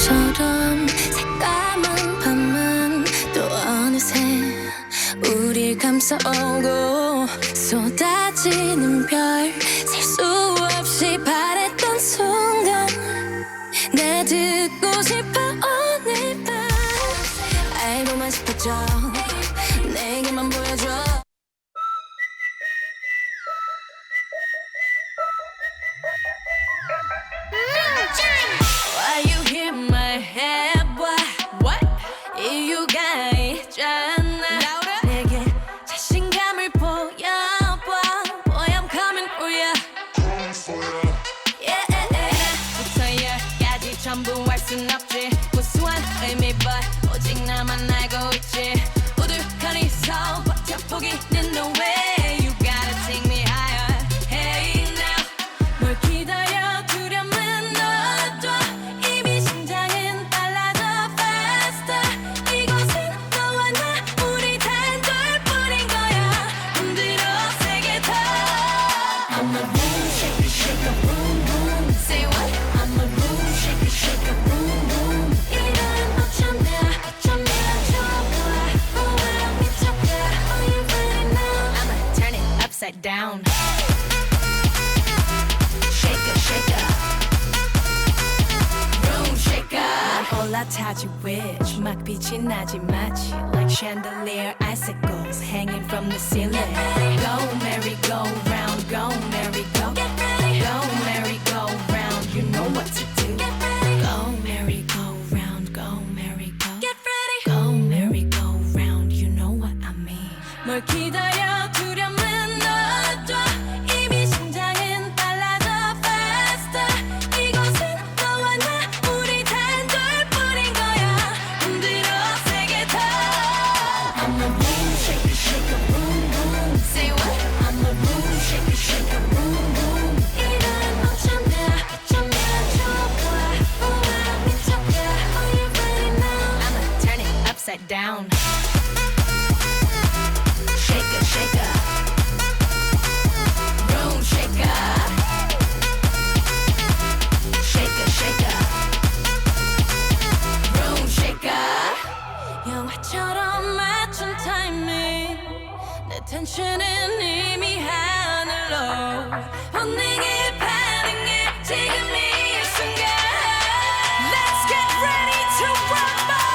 바람처럼 새까만 밤은 또 어느새 우릴 감싸오고 쏟아지는 별 셀 수 없이 바랬던 순간 나 듣고 싶어 오늘 밤 알고만 싶어져 내게만 보여줘 Why you hear my head? What? 이유가 있잖아 내게 자신감을 보여봐 Boy I'm coming for ya Yeah 부터 열까지 전부 알 순 없지 무수한 의미 but 오직 나만 알고 있지 우두커니서 버텨보기는 no way You gotta take me higher Hey now 뭘 기다려 두려움은 너도 이미 심장은 빨라져 faster 이곳은 너와 나 우리 단둘뿐인 거야 흔들어 세게 더 I'm a boom shake it shake it boom boom Say what? I'm a boom shake it shake it boom boom 이런 어쩌면 좋아 미쳤다 Are you ready now? I'ma turn it upside down Shake it shake it Room shaker 올라타지 witch 막 빛이 나지 마치 Like chandelier icicles hanging from the ceiling Go merry go round go merry go Go merry go round you know what to do Go merry go round go merry go Get ready Go merry go round you know what I mean 뭘 기다려 두려움은 너도 이미 심장은 빨라져 faster 이곳은 너와 나 우리 단둘뿐인 거야 흔들어 세게 더 I'm a boom shake it shake it boom boom Say what? I'm a boom shake it shake it boom boom 이런 어쩌면 좋아 미쳤다 Are you ready now? I'ma turn it upside down Shake it shake it Room shaker Shake it shake it Room shaker 영화처럼 맞춘 타이밍 내 텐션은 이미 하늘로 본능이 반응해 지금 이 순간 Let's get ready to rumble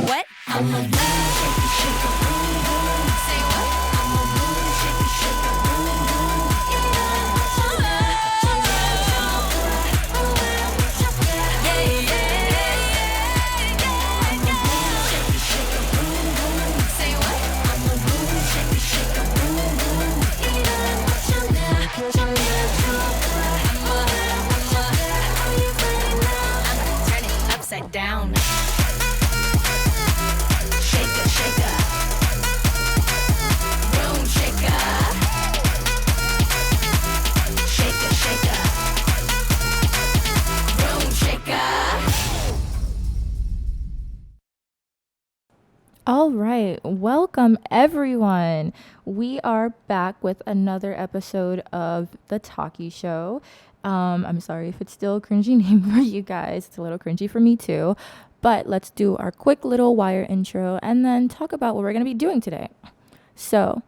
What? I'm a boom shake it shake it boom boom Say what? I'm a boom shake it shake it boom boom 이런 어쩌면 미쳤다 Yeah I'm a boom shake it shake it boom boom Say what? I'm a boom shake it shake it boom boom 이런 어쩌면 Are you ready now? I'ma turn it upside down Shake it, shake it. Room shaker. Shake it, shake it. Room shaker. All right, welcome everyone. We are back with another episode of the Taki Show. I'm sorry if it's still a cringy name for you guys. It's a little cringy for me too. But let's do our quick little wire intro and then talk about what we're going to be doing today. So,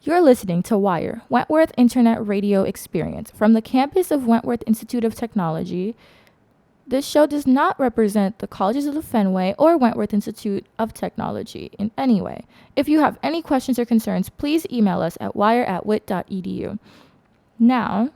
you're listening to Wire, Wentworth Internet Radio Experience from the campus of Wentworth Institute of Technology. This show does not represent the colleges of the Fenway or Wentworth Institute of Technology in any way. If you have any questions or concerns, please email us at wire@wit.edu. Now,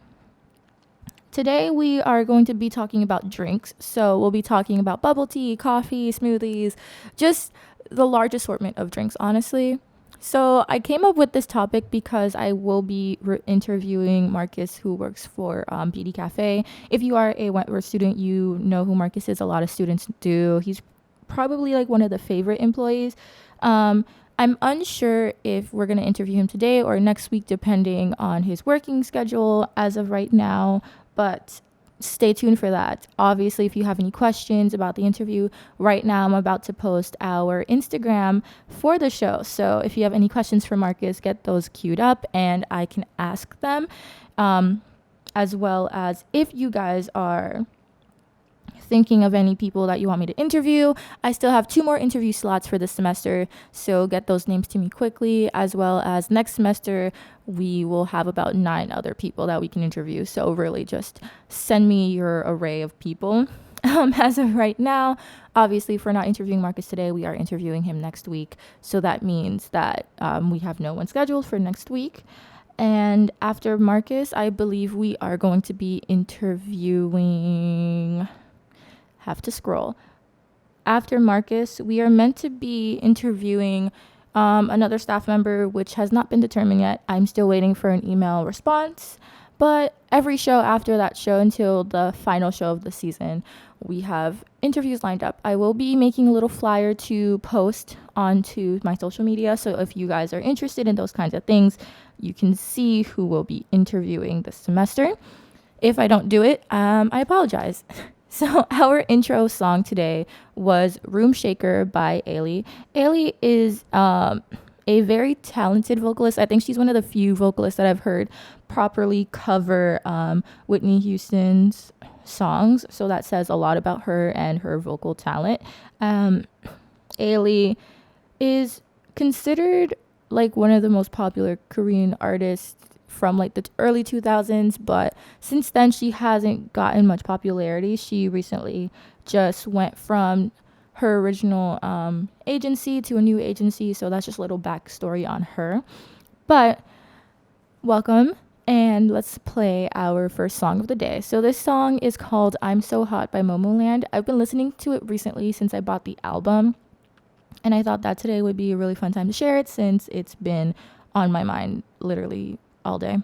today we are going to be talking about drinks. So we'll be talking about bubble tea, coffee, smoothies, just the large assortment of drinks, honestly. So I came up with this topic because I will be interviewing Marcus, who works for BD Cafe. If you are a Wentworth student, you know who Marcus is. A lot of students do. He's probably like one of the favorite employees. I'm unsure if we're going to interview him today or next week, depending on his working schedule as of right now. But stay tuned for that. Obviously, if you have any questions about the interview, right now I'm about to post our Instagram for the show. So if you have any questions for Marcus, get those queued up and I can ask them. as well as if you guys are thinking of any people that you want me to interview. I still have 2 more interview slots for this semester, so get those names to me quickly, as well as next semester we will have about 9 other people that we can interview. So really just send me your array of people. As of right now, obviously, if we're not interviewing Marcus today, we are interviewing him next week. So that means that we have no one scheduled for next week. And after Marcus, I believe we are going to be interviewing... Have to scroll. After Marcus, we are meant to be interviewing another staff member, which has not been determined yet. I'm still waiting for an email response. But every show after that show until the final show of the season, we have interviews lined up. I will be making a little flyer to post onto my social media. So if you guys are interested in those kinds of things, you can see who will be interviewing this semester. If I don't do it, I apologize. So our intro song today was Room Shaker by Ailey. Ailey is a very talented vocalist. I think she's one of the few vocalists that I've heard properly cover Whitney Houston's songs. So that says a lot about her and her vocal talent. Ailey is considered like one of the most popular Korean artists from like the early 2000s, but since then she hasn't gotten much popularity. She recently just went from her original agency to a new agency, so that's just a little backstory on her. But welcome, and let's play our first song of the day. So this song is called I'm So Hot by Momoland. I've been listening to it recently since I bought the album, and I thought that today would be a really fun time to share it since it's been on my mind literally all day.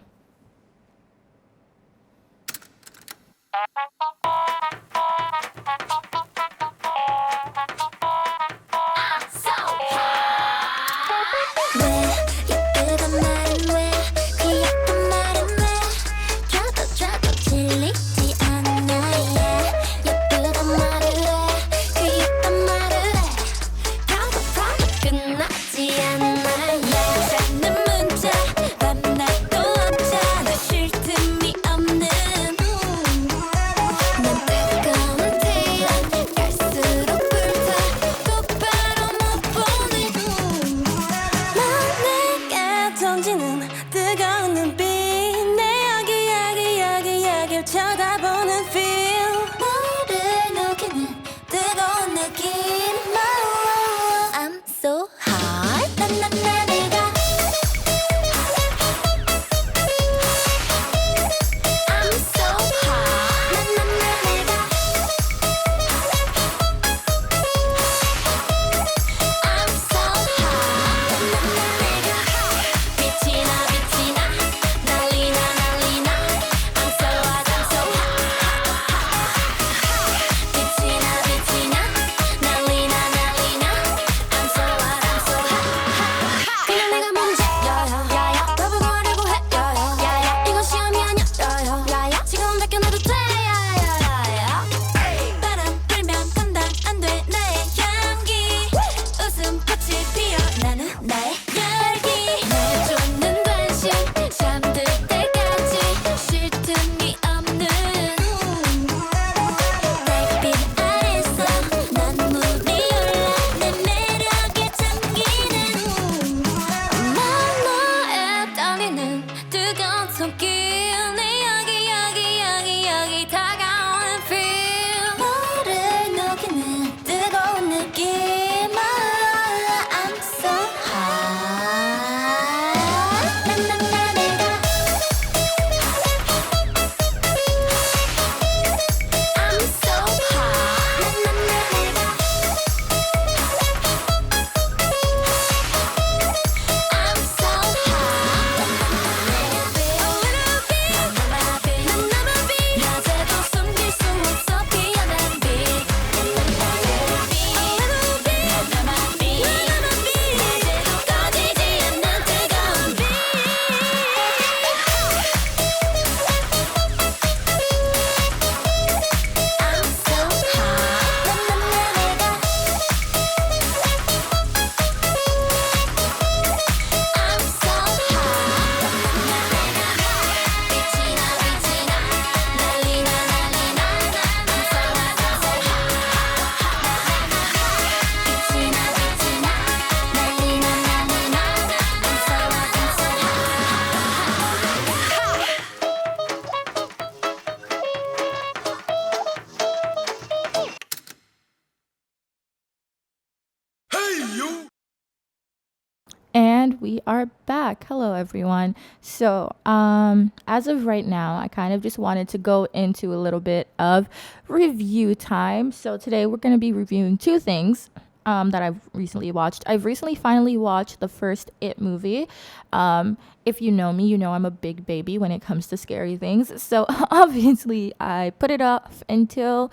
we are back. Hello, everyone. So, as of right now, I kind of just wanted to go into a little bit of review time. So, today we're going to be reviewing two things that I've recently watched. I've recently finally watched the first It movie. If you know me, you know I'm a big baby when it comes to scary things. So, obviously, I put it off until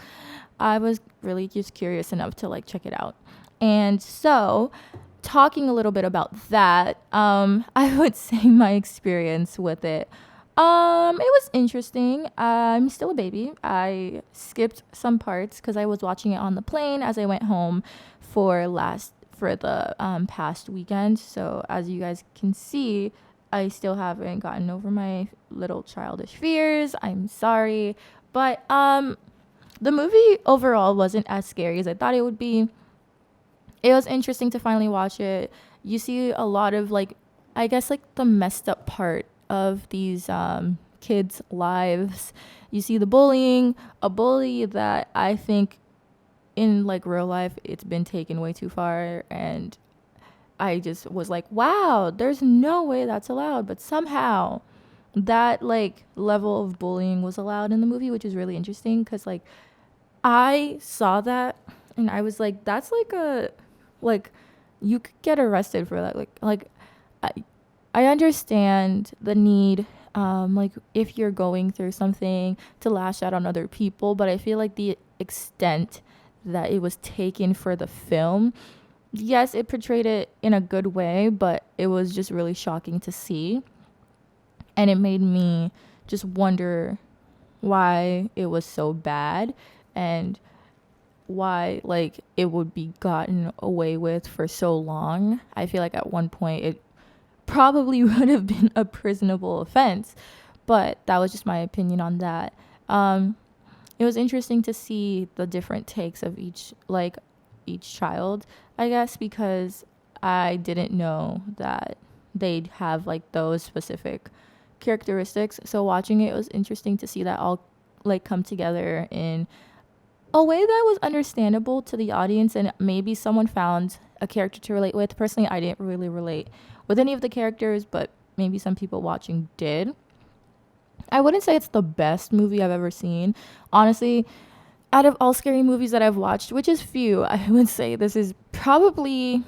I was really just curious enough to like check it out. And so, talking a little bit about that, I would say my experience with it. It was interesting. I'm still a baby. I skipped some parts because I was watching it on the plane as I went home for the past weekend. So as you guys can see, I still haven't gotten over my little childish fears. I'm sorry, but the movie overall wasn't as scary as I thought it would be. It was interesting to finally watch it. You see a lot of like, I guess like the messed up part of these kids' lives. You see the bullying, a bully that I think in like real life it's been taken way too far, and I just was like, wow, there's no way that's allowed, but somehow that like level of bullying was allowed in the movie, which is really interesting because like I saw that and I was like, that's like a like you could get arrested for that. Like I I understand the need like if you're going through something to lash out on other people, but I feel like the extent that it was taken for the film, yes, it portrayed it in a good way, but it was just really shocking to see. And it made me just wonder why it was so bad and why like it would be gotten away with for so long. I feel like at one point it probably would have been a prisonable offense, but that was just my opinion on that. It was interesting to see the different takes of each child, I guess, because I didn't know that they'd have like those specific characteristics. So watching it was interesting to see that all like come together in a way that was understandable to the audience, and maybe someone found a character to relate with. Personally, I didn't really relate with any of the characters, but maybe some people watching did. I wouldn't say it's the best movie I've ever seen. Honestly, out of all scary movies that I've watched, which is few, I would say this is probably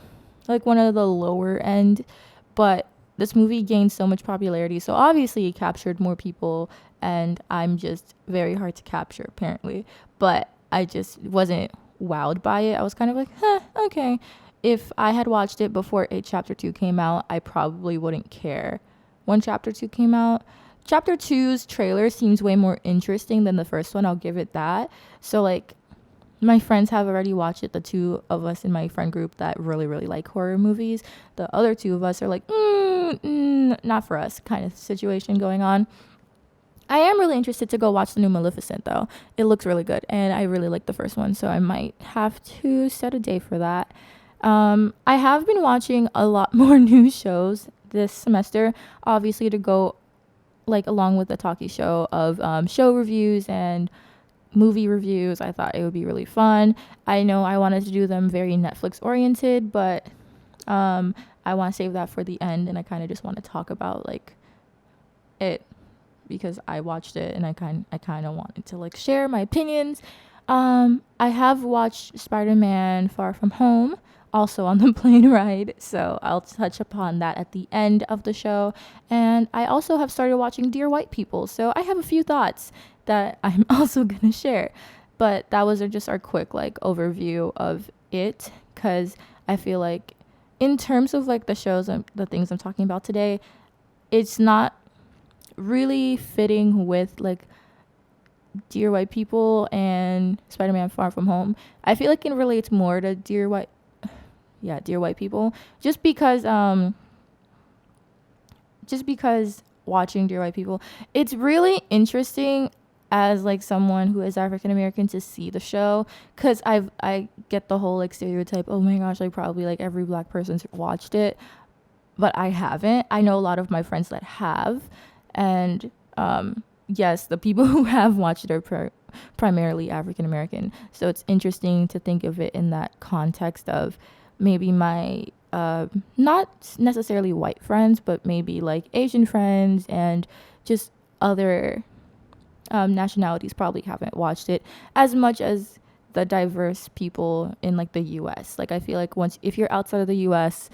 like one of the lower end, but this movie gained so much popularity. So obviously it captured more people, and I'm just very hard to capture apparently. But I just wasn't wowed by it. I was kind of like, okay. If I had watched it before Chapter 2 came out, I probably wouldn't care. When Chapter 2 came out, Chapter 2's trailer seems way more interesting than the first one. I'll give it that. So, like, my friends have already watched it. The two of us in my friend group that really, really like horror movies. The other two of us are like, not for us kind of situation going on. I am really interested to go watch the new Maleficent, though. It looks really good, and I really like the first one, so I might have to set a day for that. I have been watching a lot more new shows this semester, obviously to go like along with the Taki Show of show reviews and movie reviews. I thought it would be really fun. I know I wanted to do them very Netflix oriented, but I want to save that for the end, and I kind of just want to talk about like it because I watched it and I kind of wanted to like share my opinions. I have watched Spiderman Far From Home also on the plane ride, so I'll touch upon that at the end of the show. And I also have started watching Dear White People, so I have a few thoughts that I'm also gonna share. But that was just our quick like overview of it, because I feel like in terms of like the shows and the things I'm talking about today, it's not really fitting with like Dear White People and Spider-Man Far From Home. I feel like it relates more to Dear White People, just because watching Dear White People, it's really interesting as like someone who is African American to see the show, because I get the whole like stereotype, oh my gosh, like probably like every black person's watched it, but I haven't. I know a lot of my friends that have, and yes, the people who have watched it are primarily African American, so it's interesting to think of it in that context of maybe my not necessarily white friends, but maybe like Asian friends and just other nationalities probably haven't watched it as much as the diverse people in like the US. Like I feel like if you're outside of the US,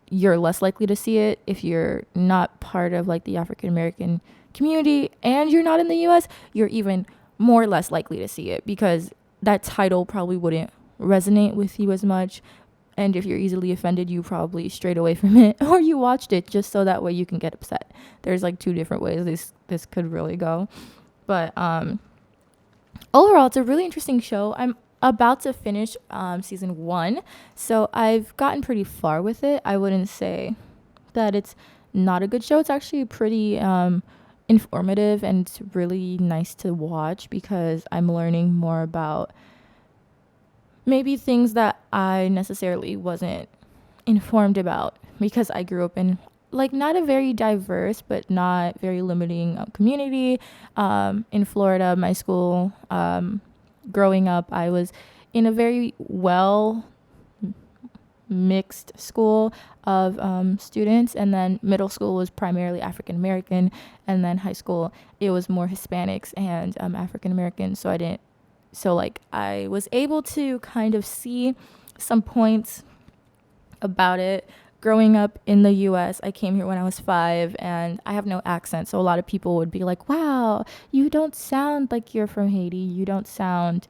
you're less likely to see it. If you're not part of like the African American community and you're not in the US, you're even more less likely to see it because that title probably wouldn't resonate with you as much. And if you're easily offended, you probably strayed away from it or you watched it just so that way you can get upset. There's like two different ways this could really go. But overall, it's a really interesting show. I'm about to finish season 1, so I've gotten pretty far with it. I wouldn't say that it's not a good show. It's actually pretty informative, and it's really nice to watch because I'm learning more about maybe things that I necessarily wasn't informed about because I grew up in like not a very diverse but not very limiting community in Florida. My school, growing up, I was in a very well mixed school of students, and then middle school was primarily African American, and then high school it was more Hispanics and African American. So I was able to kind of see some points about it. Growing up in the US, I came here when I was 5 and I have no accent. So a lot of people would be like, wow, you don't sound like you're from Haiti. You don't sound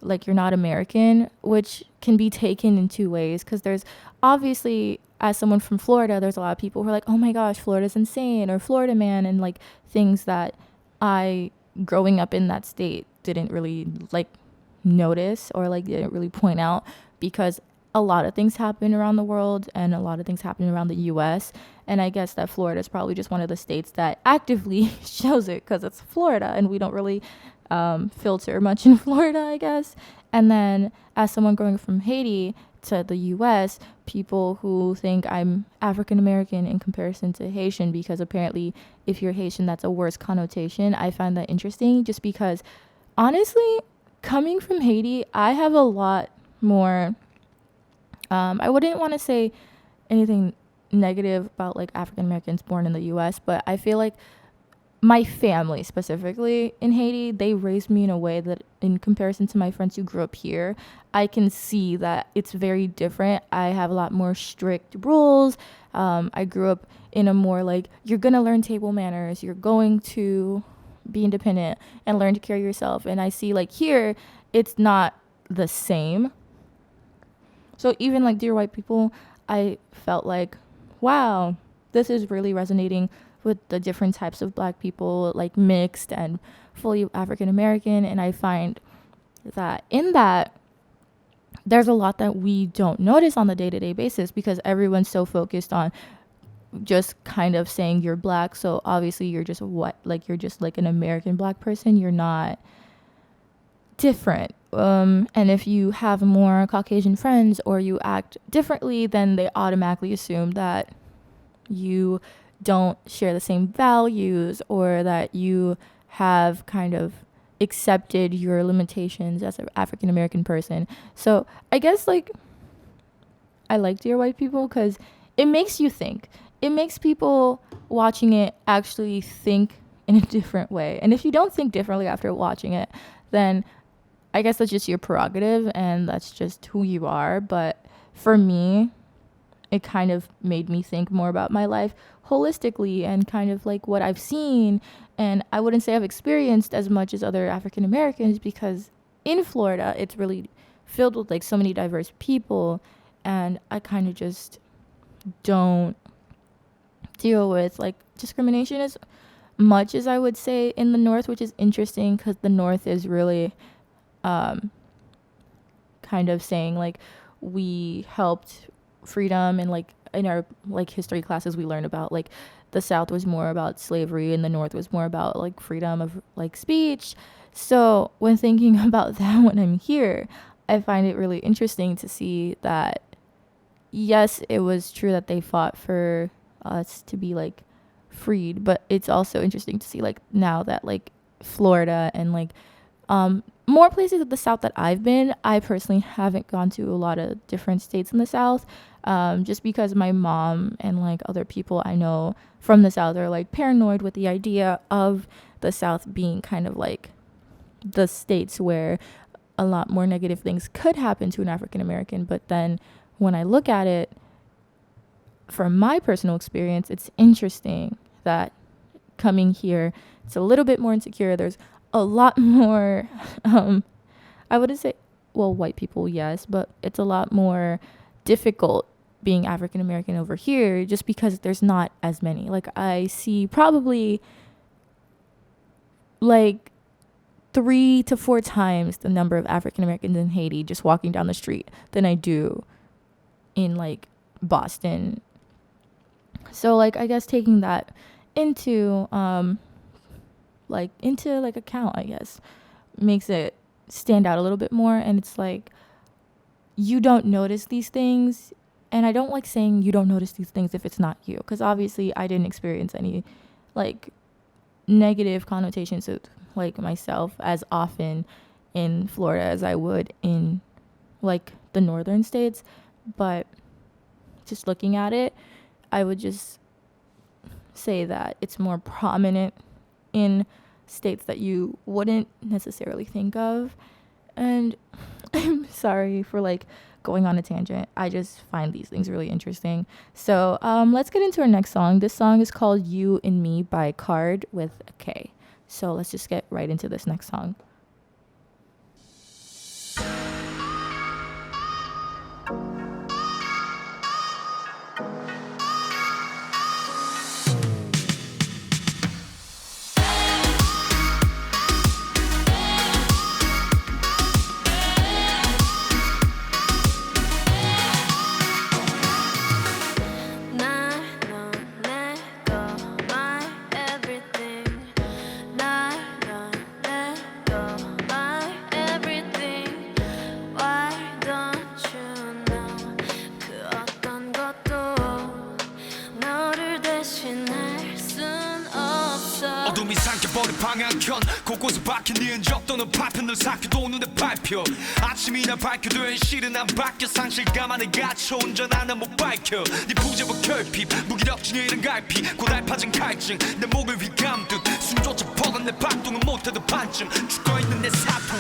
like you're not American, which can be taken in two ways. Because there's obviously, as someone from Florida, there's a lot of people who are like, oh my gosh, Florida's insane, or Florida man, and like things that I, growing up in that state, didn't really like notice or like didn't really point out because a lot of things happen around the world and a lot of things happen around the US. And I guess that Florida is probably just one of the states that actively shows it because it's Florida and we don't really filter much in Florida, I guess. And then as someone going from Haiti to the US, people who think I'm African American in comparison to Haitian, because apparently if you're Haitian, that's a worse connotation. I find that interesting just because honestly, coming from Haiti, I have a lot more I wouldn't want to say anything negative about like African Americans born in the US, but I feel like my family specifically in Haiti, they raised me in a way that in comparison to my friends who grew up here, I can see that it's very different. I have a lot more strict rules. I grew up in a more like, you're going to learn table manners. You're going to be independent and learn to carry yourself. And I see like here, it's not the same. So even like Dear White People, I felt like, wow, this is really resonating with the different types of Black people, like mixed and fully African American. And I find that in that, there's a lot that we don't notice on the day-to-day basis because everyone's so focused on just kind of saying you're Black. So obviously you're just you're just like an American Black person. You're not different. And if you have more Caucasian friends or you act differently, then they automatically assume that you don't share the same values or that you have kind of accepted your limitations as an African American person. So I guess like I like Dear White People because it makes you think. It makes people watching it actually think in a different way. And if you don't think differently after watching it, then I guess that's just your prerogative and that's just who you are. But for me, it kind of made me think more about my life holistically and kind of like what I've seen. And I wouldn't say I've experienced as much as other African Americans because in Florida, it's really filled with like so many diverse people. And I kind of just don't deal with like discrimination as much as I would say in the North, which is interesting because the North is really kind of saying like we helped freedom, and like in our like history classes we learn about like the South was more about slavery and the North was more about like freedom of like speech. So when thinking about that when I'm here, I find it really interesting to see that yes, it was true that they fought for us to be like freed, but it's also interesting to see like now that like Florida and like more places of the South that I've been, I personally haven't gone to a lot of different states in the South, just because my mom and like other people I know from the South are like paranoid with the idea of the South being kind of like the states where a lot more negative things could happen to an African American. But then when I look at it from my personal experience, it's interesting that coming here, it's a little bit more insecure. There's a lot more, I wouldn't say, well, white people, yes, but it's a lot more difficult being African American over here just because there's not as many. Like, I see probably like 3 to 4 times the number of African Americans in Haiti just walking down the street than I do in like Boston. So like, I guess taking that into account, I guess, makes it stand out a little bit more. And it's like, you don't notice these things. And I don't like saying you don't notice these things if it's not you, because obviously I didn't experience any like negative connotations of like myself as often in Florida as I would in like the northern states. But just looking at it, I would just say that it's more prominent in states that you wouldn't necessarily think of. And I'm sorry for like going on a tangent. I just find these things really interesting. So let's get into our next song. This song is called You and Me by Card with a K. So let's just get right into this next song. 방향견 곳곳에 박힌 네 흔적 또는 파편을 삭혀도 눈에 밟혀 아침이나 밝혀도 실은 안 바뀌어 상실감 안에 갇혀 운전하는 못 밝혀 네 부재와 결핍 무기력증 이런 갈피 고달파진 갈증 내 목을 휘감듯 숨조차 퍼간 내 박동은 못해도 반쯤 죽어있는 내 사품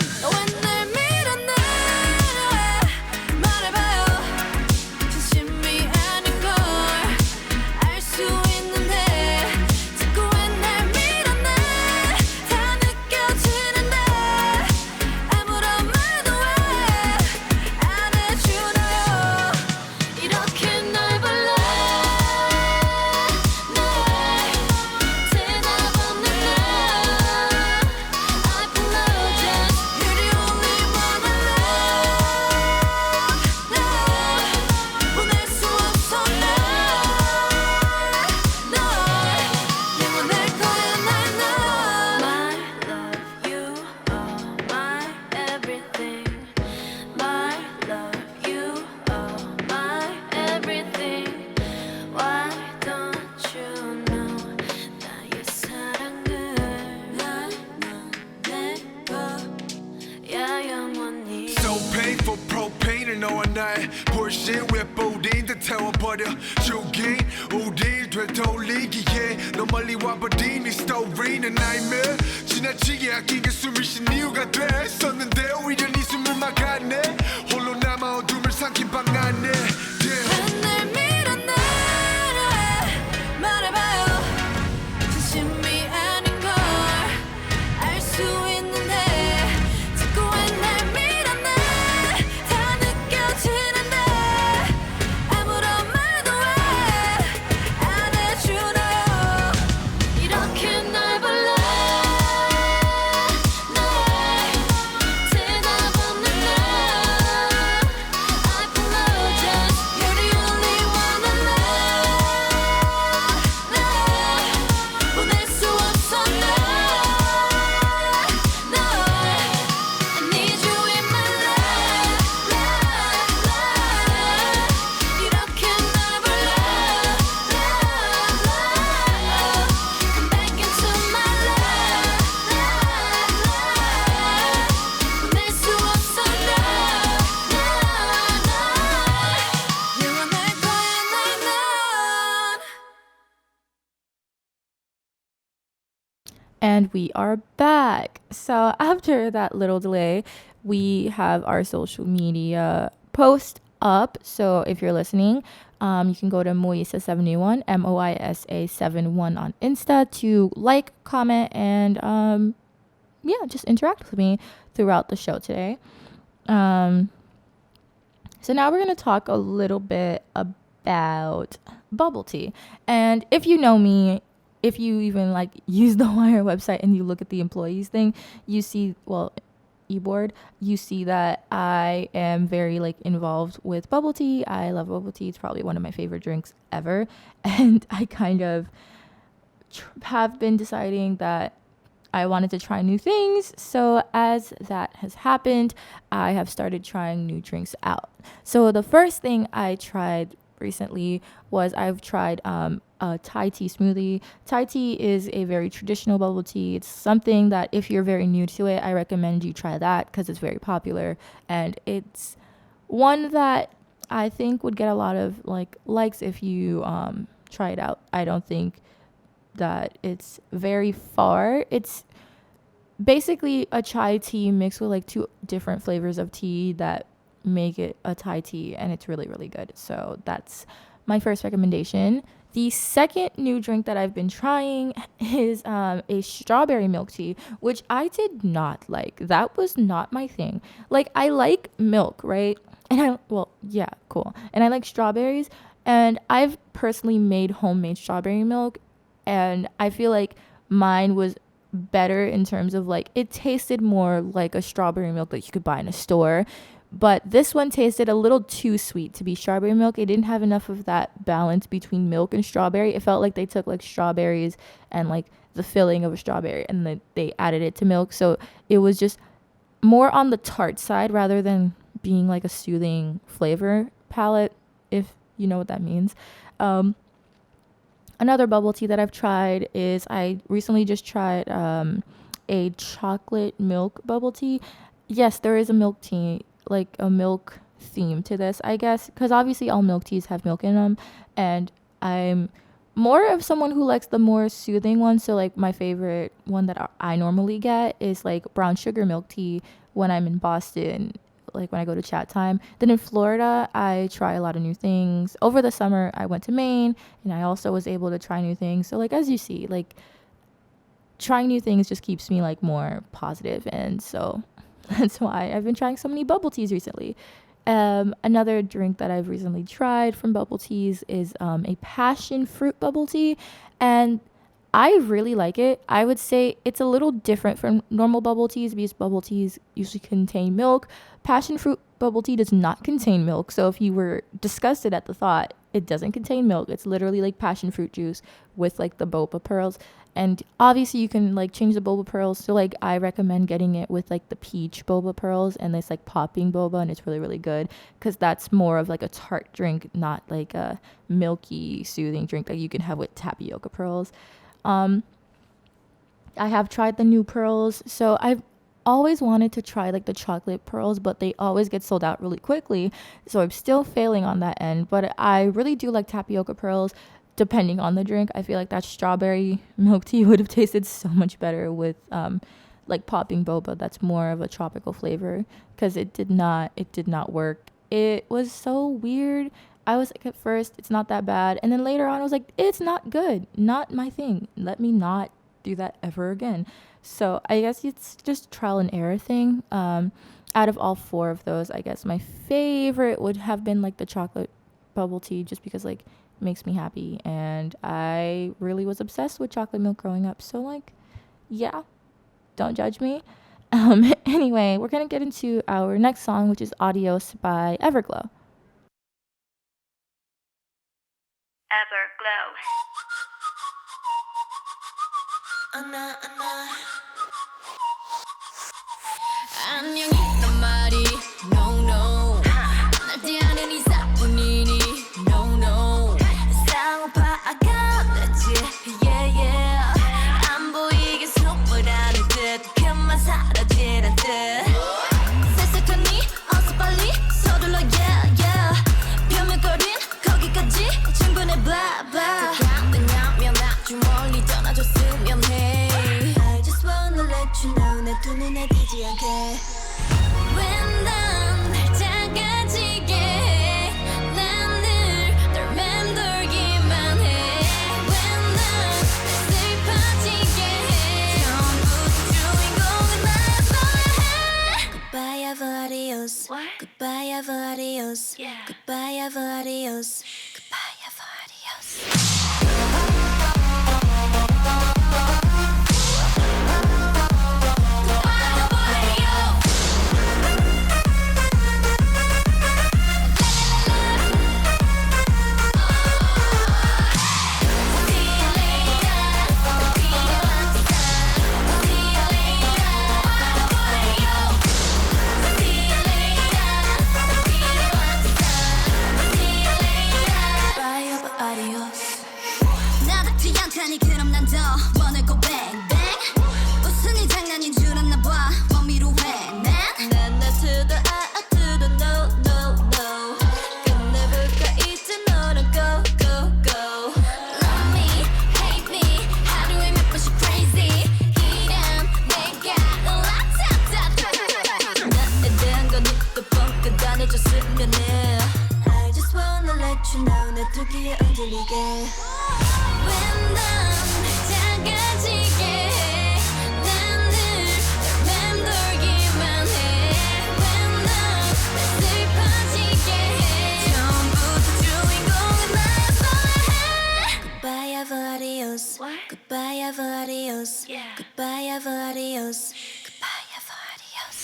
태워버려 죽인 우릴 되돌리기에 너 멀리 와버린 이 스토리는 nightmare 지나치게 아끼게 숨을 쉰 이유가 됐었는데 오히려 네 숨을 막았네 홀로 남아 어둠을 삼킨 방 안에 Just And we are back. So after that little delay, we have our social media post up. So if you're listening, you can go to Moisa71, Moisa71 on Insta to like, comment, and just interact with me throughout the show today. So now we're going to talk a little bit about bubble tea. And if you know me, if you even like use the Wire website and you look at the employees thing, you see, e-board, you see that I am very like involved with bubble tea. I love bubble tea. It's probably one of my favorite drinks ever. And I kind of have been deciding that I wanted to try new things. So as that has happened, I have started trying new drinks out. So the first thing I tried recently was I've tried a Thai tea smoothie. Thai tea is a very traditional bubble tea. It's something that if you're very new to it, I recommend you try that because it's very popular, and it's one that I think would get a lot of likes if you try it out. I don't think that it's very far. It's basically a chai tea mixed with like two different flavors of tea that make it a Thai tea, and it's really, really good. So that's my first recommendation. The second new drink that I've been trying is a strawberry milk tea, which I did not like. That was not my thing. Like, I like milk, right? And cool. And I like strawberries, and I've personally made homemade strawberry milk, and I feel like mine was better in terms of like it tasted more like a strawberry milk that you could buy in a store. But this one tasted a little too sweet to be strawberry milk. It didn't have enough of that balance between milk and strawberry. It felt like they took like strawberries and like the filling of a strawberry and then they added it to milk. So it was just more on the tart side rather than being like a soothing flavor palette, if you know what that means. Another bubble tea that I've tried is I recently just tried a chocolate milk bubble tea. Yes, there is a milk tea, like a milk theme to this, I guess, because obviously all milk teas have milk in them, and I'm more of someone who likes the more soothing one. So like my favorite one that I normally get is like brown sugar milk tea when I'm in Boston, like when I go to chat time. Then in Florida, I try a lot of new things. Over the summer, I went to Maine, and I also was able to try new things. So like as you see, like trying new things just keeps me like more positive, and so that's why I've been trying so many bubble teas recently. Another drink that I've recently tried from bubble teas is a passion fruit bubble tea, and I really like it. I would say it's a little different from normal bubble teas because bubble teas usually contain milk. Passion fruit bubble tea does not contain milk. So if you were disgusted at the thought, it doesn't contain milk. It's literally like passion fruit juice with like the boba pearls. And obviously you can like change the boba pearls. So like I recommend getting it with like the peach boba pearls and this like popping boba, and it's really, really good because that's more of like a tart drink, not like a milky soothing drink that you can have with tapioca pearls. I have tried the new pearls. So I've always wanted to try like the chocolate pearls, but they always get sold out really quickly. So I'm still failing on that end, but I really do like tapioca pearls. Depending on the drink, I feel like that strawberry milk tea would have tasted so much better with like popping boba. That's more of a tropical flavor, because it did not work. It was so weird. I was like, at first it's not that bad, and then later on I was like, it's not good, not my thing. Let me not do that ever again. So I guess it's just trial and error thing. Out of all four of those, I guess my favorite would have been like the chocolate bubble tea, just because like makes me happy, and I really was obsessed with chocolate milk growing up. So like, yeah, don't judge me. Anyway, we're gonna get into our next song, which is Adios by Everglow. Everglow. 안녕이란 말이 no no 날 대하는 이사뿐이니 no no 세상을 파악하랬지 yeah yeah 안 보이게 숨어라는 듯 그만 사라지란 듯 셀색하니 어서 빨리 서둘러 yeah yeah 변명거린 거기까지 충분해 blah blah 그냥 아주 멀리 떠나줬으면 해 눈에 띄지 않게 When 난 작아지게 해 난 늘 널 맴돌기만 해 When 난 슬퍼지게 해 처음부터 주인공은 나였어야 해 Goodbye ever adios Goodbye ever adios Goodbye ever adios Goodbye ever adios 나답지 않다니 그럼 난 더 원할 거 bang bang 무슨 이 장난인 줄 알았나 봐 원미루해 난 not to the I to the no no no 끝내볼까 이제 너랑 go go go Love me hate me 하루에 몇 번씩 crazy 이란 내가 라타타타 나에 대한 건 입도 뻥끗 안 해줬으면 해 I just wanna let you know 내 두기에 흔들리게 When 난 작아지게 해 난 늘 널 맴돌기만 해 When 난 슬퍼지게 해 처음부터 주인공은 나였어야 해 Goodbye ever adios Goodbye ever adios Goodbye ever adios Goodbye ever adios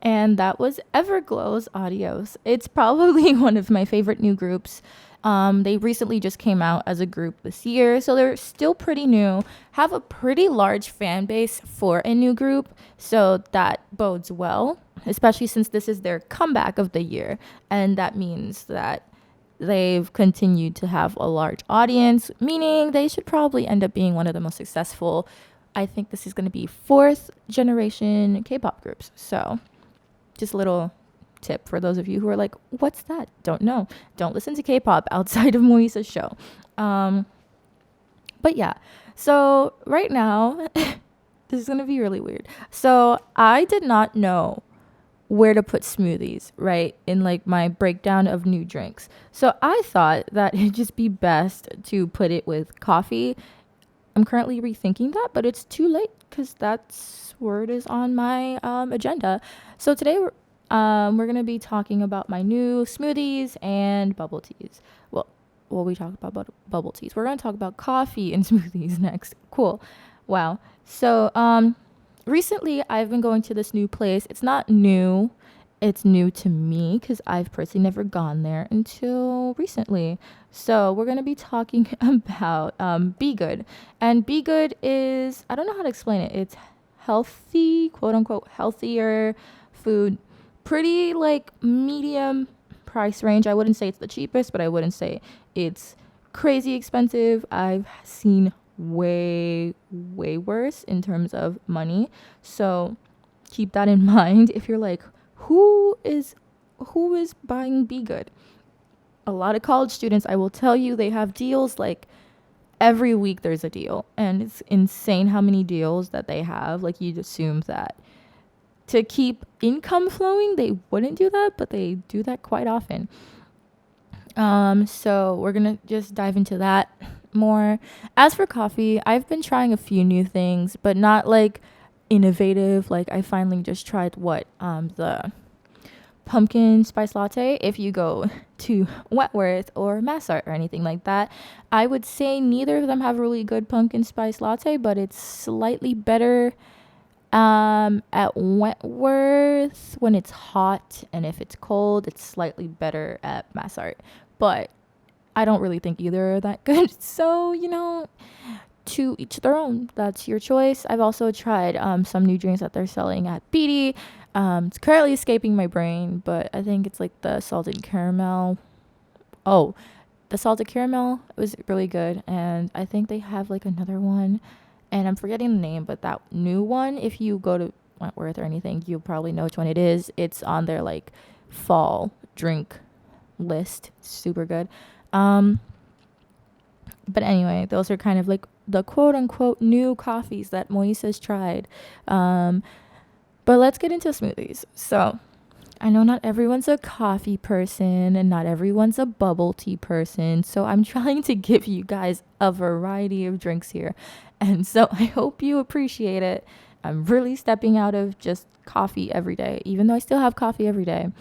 And that was Everglow's Adios. It's probably one of my favorite new groups. They recently just came out as a group this year, so they're still pretty new, have a pretty large fan base for a new group, so that bodes well, especially since this is their comeback of the year, and that means that they've continued to have a large audience, meaning they should probably end up being one of the most successful. I think this is going to be fourth generation K-pop groups, so just a little tip for those of you who are like, what's that? Don't know. Don't listen to K-pop outside of Moisa's show. But yeah, so right now, this is going to be really weird. So I did not know where to put smoothies, right, in like my breakdown of new drinks. So I thought that it'd just be best to put it with coffee. I'm currently rethinking that, but it's too late because that's where it is on my agenda. So today we're going to be talking about my new smoothies and bubble teas. Well, we talk about bubble teas. We're going to talk about coffee and smoothies next. Cool. Wow. So recently I've been going to this new place. It's not new. It's new to me because I've personally never gone there until recently. So we're going to be talking about b.good. And b.good is, I don't know how to explain it. It's healthy, quote unquote, healthier food. Pretty like medium price range. I wouldn't say it's the cheapest, but I wouldn't say it's crazy expensive. I've seen way worse in terms of money. So keep that in mind if you're like, who is buying b.good? A lot of college students, I will tell you, they have deals like every week there's a deal, and it's insane how many deals that they have. Like, you'd assume that to keep income flowing they wouldn't do that, but they do that quite often. So we're gonna just dive into that more. As for coffee, I've been trying a few new things, but not like innovative. Like, I finally just tried the pumpkin spice latte if you go to Wentworth or Massart or anything like that. I would say neither of them have really good pumpkin spice latte, but it's slightly better at Wentworth when it's hot, and if it's cold, it's slightly better at Massart. But I don't really think either are that good. So, to each their own. That's your choice. I've also tried some new drinks that they're selling at BD. It's currently escaping my brain, but I think it's like the salted caramel. Oh, the salted caramel was really good, and I think they have like another one, and I'm forgetting the name, but that new one, if you go to Wentworth or anything, you'll probably know which one it is. It's on their like fall drink list. Super good. But anyway, those are kind of like the quote unquote new coffees that Moisa's tried. But let's get into smoothies. So I know not everyone's a coffee person and not everyone's a bubble tea person. So I'm trying to give you guys a variety of drinks here. And so I hope you appreciate it. I'm really stepping out of just coffee every day, even though I still have coffee every day.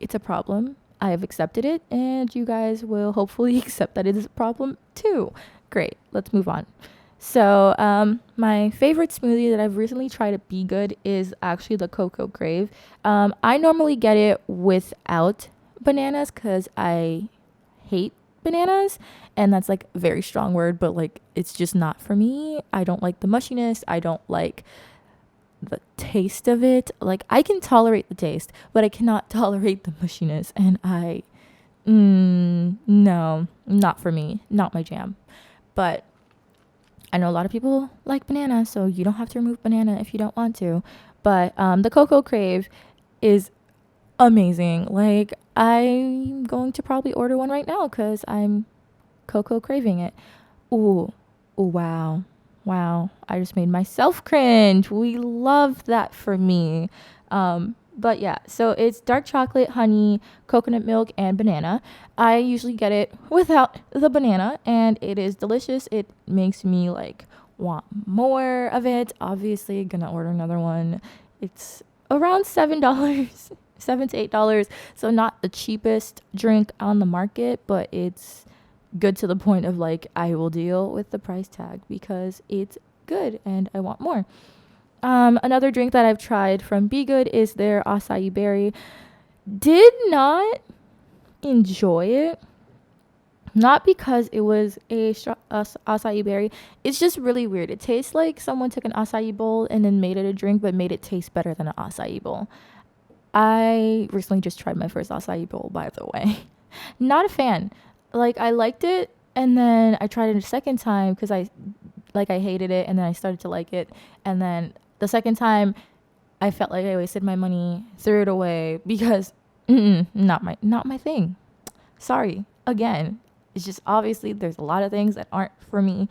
It's a problem. I have accepted it, and you guys will hopefully accept that it is a problem too. Great. Let's move on. So my favorite smoothie that I've recently tried at b.good is actually the Cocoa Crave. I normally get it without bananas because I hate bananas, and that's like a very strong word, but like it's just not for me. I don't like the mushiness. I don't like the taste of it. Like I can tolerate the taste, but I cannot tolerate the mushiness, and no, not for me, not my jam. But I know a lot of people like banana, so you don't have to remove banana if you don't want to. But the Cocoa Crave is amazing. Like I'm going to probably order one right now because I'm cocoa craving it. Ooh, wow. I just made myself cringe. We love that for me. But yeah, so it's dark chocolate, honey, coconut milk, and banana. I usually get it without the banana, and it is delicious. It makes me like want more of it. Obviously, gonna order another one. It's around $7, $7 to $8. So not the cheapest drink on the market, but it's good to the point of like I will deal with the price tag because it's good and I want more. Another drink that I've tried from b.good is their acai berry. Did not enjoy it. Not because it was a acai berry. It's just really weird. It tastes like someone took an acai bowl and then made it a drink, but made it taste better than an acai bowl. I recently just tried my first acai bowl, by the way. Not a fan. Like I liked it, and then I tried it a second time because I hated it, and then I started to like it, and then the second time I felt like I wasted my money, threw it away because not my thing. Sorry. Again, it's just obviously there's a lot of things that aren't for me.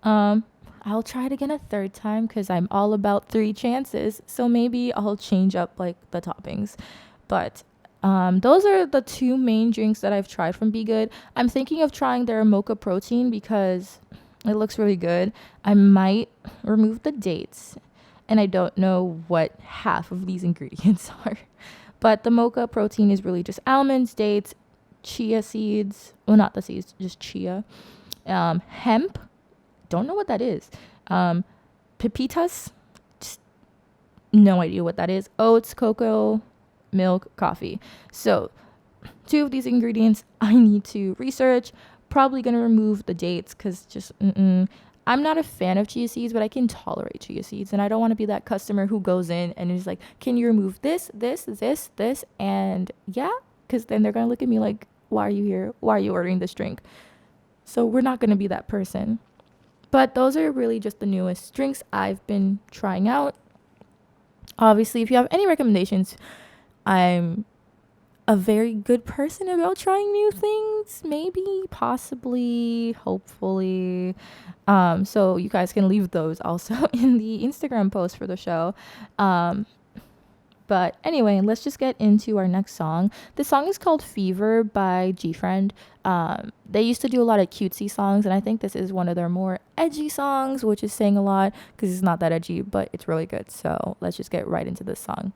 I'll try it again a third time because I'm all about 3 chances. So maybe I'll change up like the toppings. But those are the 2 main drinks that I've tried from b.good. I'm thinking of trying their mocha protein because it looks really good. I might remove the dates, and I don't know what half of these ingredients are. But the mocha protein is really just almonds, dates, chia seeds. Well, not the seeds, just chia. Hemp. Don't know what that is. Pepitas. Just no idea what that is. Oats, cocoa, milk, coffee. So 2 of these ingredients I need to research. Probably going to remove the dates because just I'm not a fan of chia seeds, but I can tolerate chia seeds, and I don't want to be that customer who goes in and is like, can you remove this, and yeah, because then they're going to look at me like, why are you here? Why are you ordering this drink? So we're not going to be that person. But those are really just the newest drinks I've been trying out. Obviously, if you have any recommendations, I'm a very good person about trying new things, maybe, possibly, hopefully. So you guys can leave those also in the Instagram post for the show. But anyway, let's just get into our next song. The song is called Fever by G-Friend. They used to do a lot of cutesy songs, and I think this is one of their more edgy songs, which is saying a lot because it's not that edgy, but it's really good. So let's just get right into this song.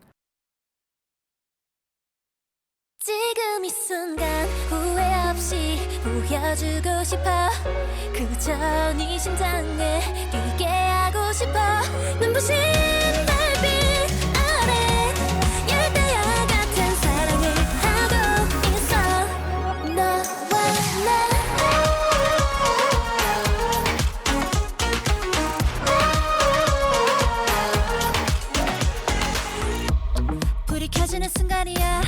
지금 이 순간 후회 없이 보여주고 싶어 그저 네 심장에 뛰게 하고 싶어 눈부신 달빛 아래 열대야 같은 사랑을 하고 있어 너와 나 불이 켜지는 순간이야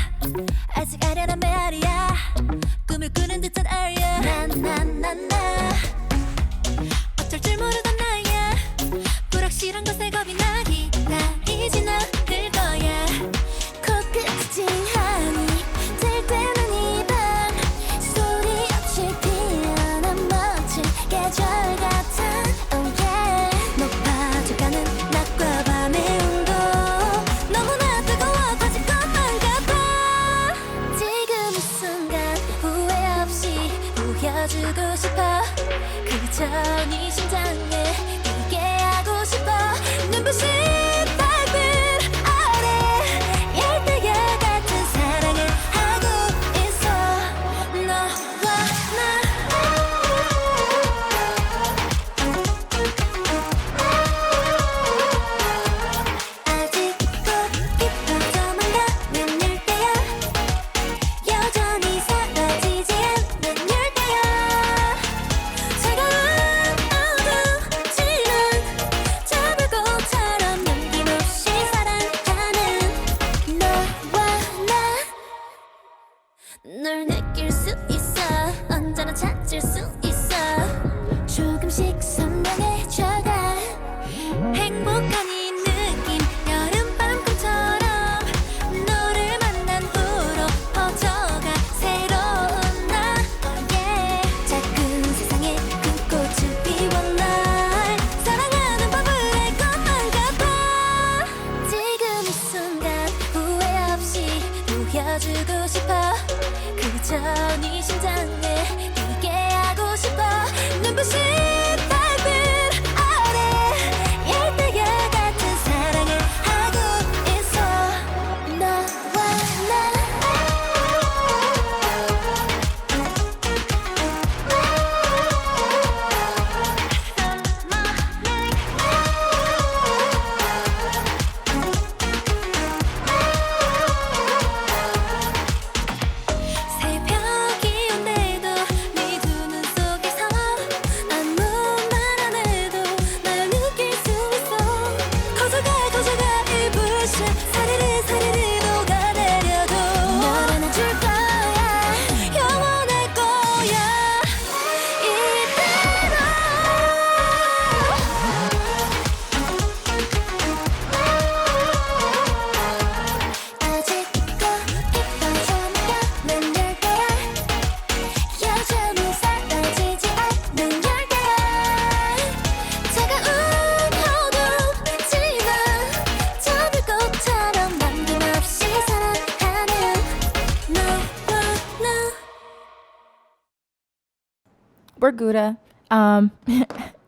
아직 아련한 메아리야 꿈을 꾸는 듯한 아리야 나나나나 어쩔 줄 모르던 나야 불확실한 것에 겁이 나기 나이진 않을 거야 코끝이 찡하니 들 때는 이 밤 소리 없이 피어난 멋진 계절 같은 oh yeah 높아져가는 낮과 밤의 온도 너무나 뜨거워져질 것만 같아 지금 이 순간 후회 없이 보여주고 싶어 그저 네 심장에 뛰게 하고 싶어 눈부신 달빛 아래 열대야 같은 사랑을 하고 있어 너와 나 아직도 깊어져만 가는 열대야 여전히 사라지지 않는 열대야 차가운 어두지만 저불꽃처럼 남김없이 사랑하는 너와 나 널 느낄 수 있어 언제나 찾을 수 있어 조금씩 선명해져가 행복한 이 느낌 여름밤꿈처럼 너를 만난 후로 퍼져가 새로운 나 oh yeah 작은 세상에 큰 꽃을 피워 날 사랑하는 법을 알 것만 같아 지금 이 순간 후회 없이 보여주고 싶어 그저 네 심장에 뛰게 하고 싶어 눈부신 달빛 아래 열대야 같은 사랑을 하고 있어 너와 나 새벽이 온데도 네 두 눈 속에서 아무 말 안 해도 날 느낄 수 있어 커져가 이 불빛 사르르 사르르 녹아내려도 널 안아줄 거야 영원할 거야 이대로 아직도 깊어져만 가는 열대야 여전히 사라지지 않는 열대야 차가운 어두지만 저불꽃처럼 남김없이 사랑하는 너와 나 We're Gouda.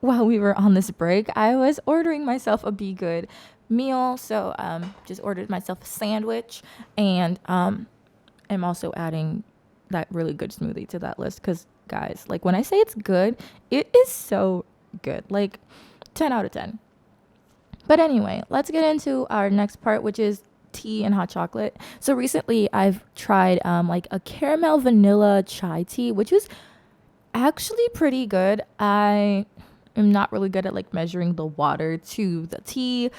While we were on this break, I was ordering myself a b.good meal. So just ordered myself a sandwich, and I'm also adding that really good smoothie to that list because, guys, like when I say it's good, it is so good. Like 10 out of 10. But anyway, let's get into our next part, which is tea and hot chocolate. So recently I've tried like a caramel vanilla chai tea, which is actually pretty good. I am not really good at like measuring the water to the tea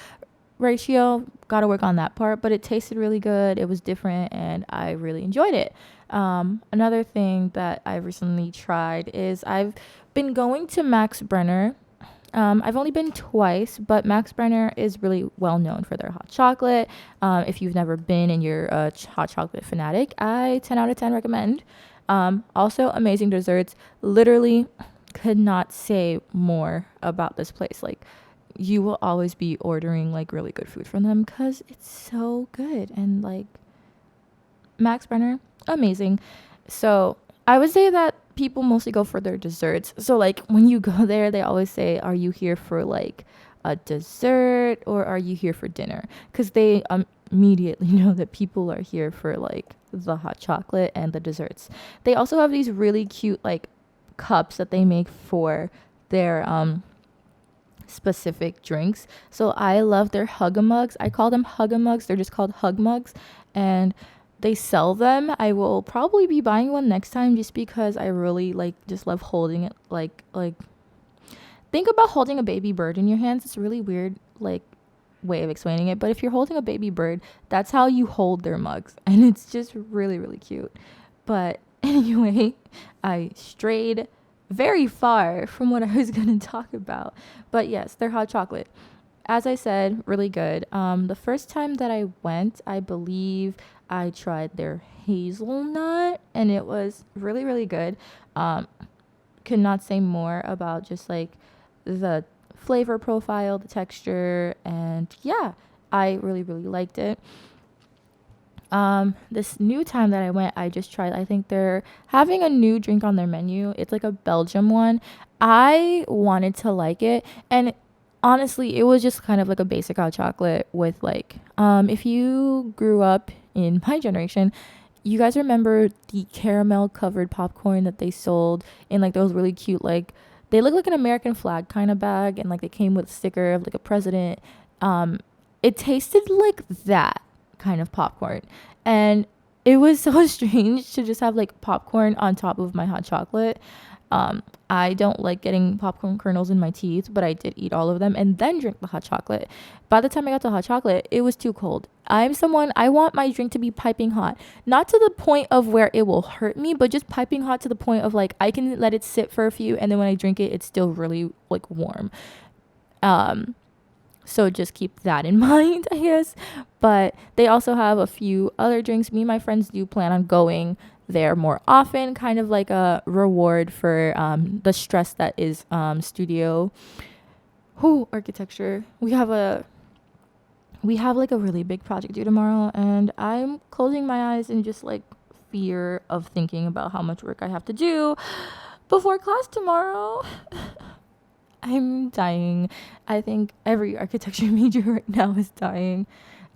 ratio. Gotta work on that part, but it tasted really good. It was different and I really enjoyed it. Another thing that I've recently tried is I've been going to Max Brenner. I've only been twice, but Max Brenner is really well known for their hot chocolate. If you've never been and you're a hot chocolate fanatic, I 10 out of 10 recommend. Also amazing desserts. Literally could not say more about this place. Like you will always be ordering like really good food from them because it's so good. And like Max Brenner, amazing. So I would say that people mostly go for their desserts. So like when you go there, they always say, are you here for like a dessert or are you here for dinner? Because they immediately know that people are here for like the hot chocolate and the desserts. They also have these really cute like cups that they make for their specific drinks. So I love their hug-a-mugs. I call them hug-a-mugs. They're just called hug mugs, and they sell them. I will probably be buying one next time just because I really like just love holding it. Like think about holding a baby bird in your hands. It's a really weird like way of explaining it, but if you're holding a baby bird, that's how you hold their mugs, and it's just really, really cute. But anyway, I strayed very far from what I was going to talk about. But yes, their hot chocolate, as I said, really good. The first time that I went, I believe I tried their hazelnut, and it was really, really good. Could not say more about just like the flavor profile, the texture, and yeah, I really, really liked it. This new time that I went, I just tried, I think they're having a new drink on their menu. It's like a Belgium one. I wanted to like it, and honestly, it was just kind of like a basic hot chocolate with like, if you grew up in my generation, you guys remember the caramel covered popcorn that they sold in like those really cute, like, they look like an American flag kind of bag, and like they came with a sticker of like a president. It tasted like that kind of popcorn, and it was so strange to just have like popcorn on top of my hot chocolate. I don't like getting popcorn kernels in my teeth, but I did eat all of them and then drink the hot chocolate. By the time I got to hot chocolate, it was too cold. I want my drink to be piping hot, not to the point of where it will hurt me, but just piping hot to the point of like I can let it sit for a few, and then when I drink it, it's still really like warm. So just keep that in mind, I guess. But they also have a few other drinks. Me and my friends do plan on going there more often, kind of like a reward for the stress that is studio architecture. We have like a really big project due tomorrow, and I'm closing my eyes in just like fear of thinking about how much work I have to do before class tomorrow. I'm dying. I think every architecture major right now is dying.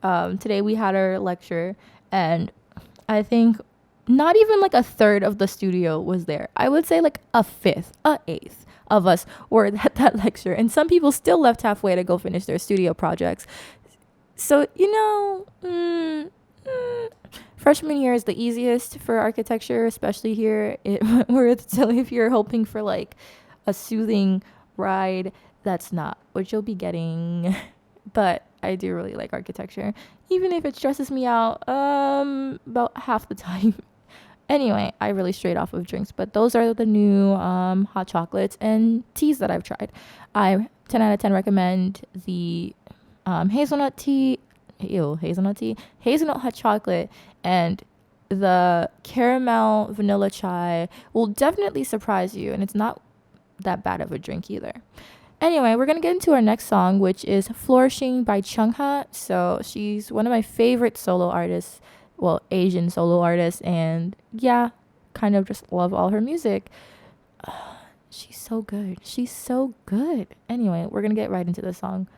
Today we had our lecture, and I think not even like a third of the studio was there. I would say like a fifth, a eighth of us were at that lecture, and some people still left halfway to go finish their studio projects. So, freshman year is the easiest for architecture, especially here at Wentworth. So if you're hoping for like a soothing ride, that's not what you'll be getting. But I do really like architecture, even if it stresses me out about half the time. Anyway, I really strayed off of drinks, but those are the new hot chocolates and teas that I've tried. I 10 out of 10 recommend the hazelnut hot chocolate, and the caramel vanilla chai will definitely surprise you, and it's not that bad of a drink either. Anyway, we're gonna get into our next song, which is Flourishing by Chungha. So she's one of my favorite solo artists, well, Asian solo artists, and yeah, kind of just love all her music. She's so good. Anyway, we're gonna get right into the song.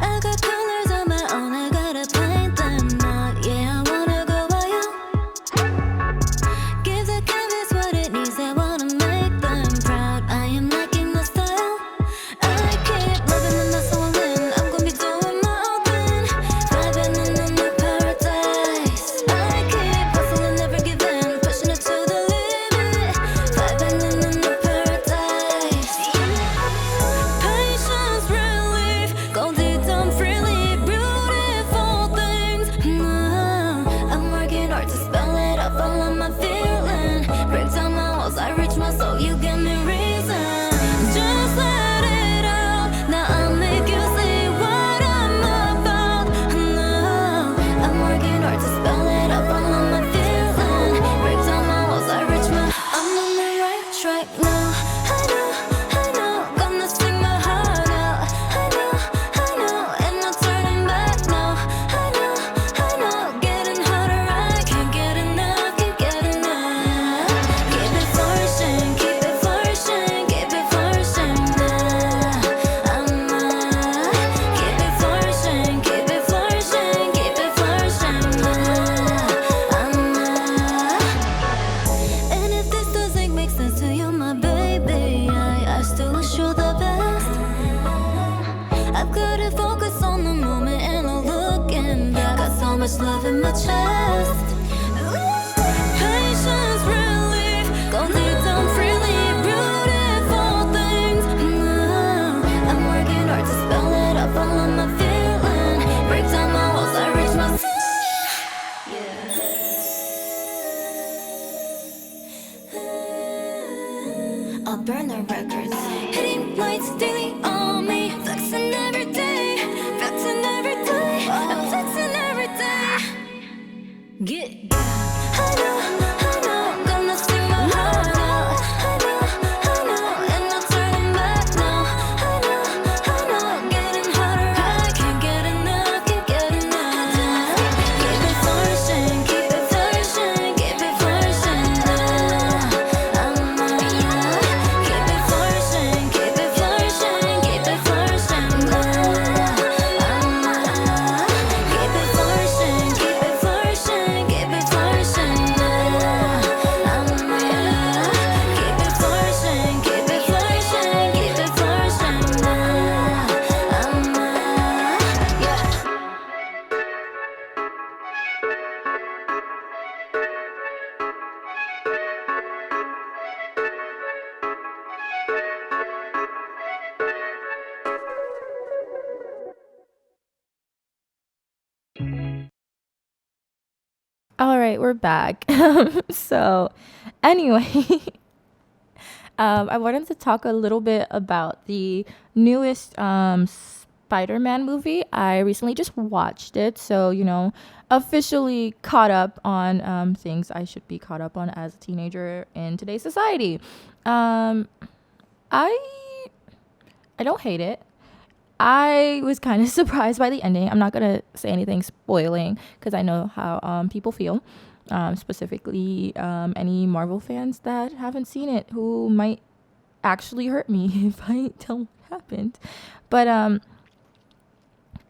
I got colors on my own, I gotta paint them out. Yeah, I wanna go wild. Give the canvas what it needs, I wanna make them proud. I am liking the style. I keep loving them, that's how I win. I'm gonna be doing my own thing, vibing in a new paradise. I keep hustling, never giving, pushing it to the limit. love in my chest. Patience, relief, go deep down freely. Beautiful things. I'm working hard to spell it up. All of my feeling. Break down my walls, I reach my yeah. I'll burn the records. Hitting lights daily on me. Flexing every day. Flexing every day. I'm flexing every day. Get. I know, I'm gonna sing my heart out. I know, and no turning back now. I know, getting hotter. I can't get enough, can't get enough. Keep it flourishing, keep it flourishing, keep it flourishing now. Keep it flourishing, keep it flourishing, keep it flourishing now. Keep it flourishing, keep it flourishing, keep it flourishing now. Keep it flourishing, keep it flourishing, keep it flourishing now. Yeah. All right, we're back. So, anyway, I wanted to talk a little bit about the newest Spider-Man movie. I recently just watched it, so officially caught up on things I should be caught up on as a teenager in today's society. I I don't hate it. I was kind of surprised by the ending. I'm not gonna say anything spoiling because I know how people feel. Specifically, any Marvel fans that haven't seen it who might actually hurt me if I tell what happened. But